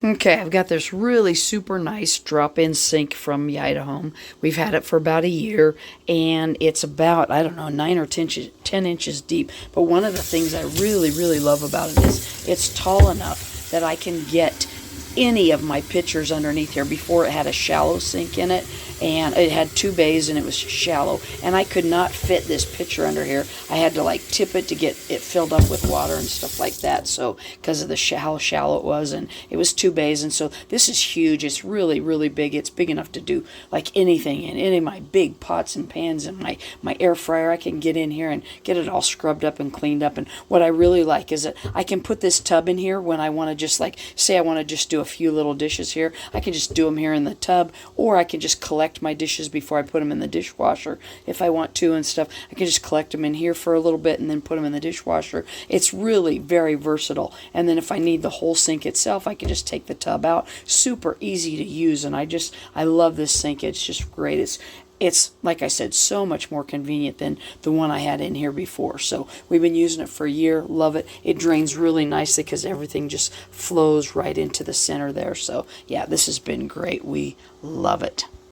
Okay, I've got this really super nice drop-in sink from YitaHome. We've had it for about a year, and it's about, I don't know, 9 or 10 inches deep. But one of the things I really, really love about it is it's tall enough that I can get any of my pitchers underneath here. Before, it had a shallow sink in it, and it had 2 bays, and it was shallow, and I could not fit this pitcher under here. I had to like tip it to get it filled up with water and stuff like that, so because of the how shallow it was, and it was 2 bays. And so this is huge. It's really, really big. It's big enough to do like anything in any of my big pots and pans, and my air fryer. I can get in here and get it all scrubbed up and cleaned up. And what I really like is that I can put this tub in here when I want to just, like, say I want to just do a few little dishes here. I can just do them here in the tub, or I can just collect my dishes before I put them in the dishwasher if I want to and stuff. I can just collect them in here for a little bit and then put them in the dishwasher. It's really very versatile. And then if I need the whole sink itself, I can just take the tub out. Super easy to use, and I love this sink. It's just great. It's like I said, so much more convenient than the one I had in here before. So we've been using it for a year. Love it. It drains really nicely because everything just flows right into the center there. So yeah, this has been great. We love it.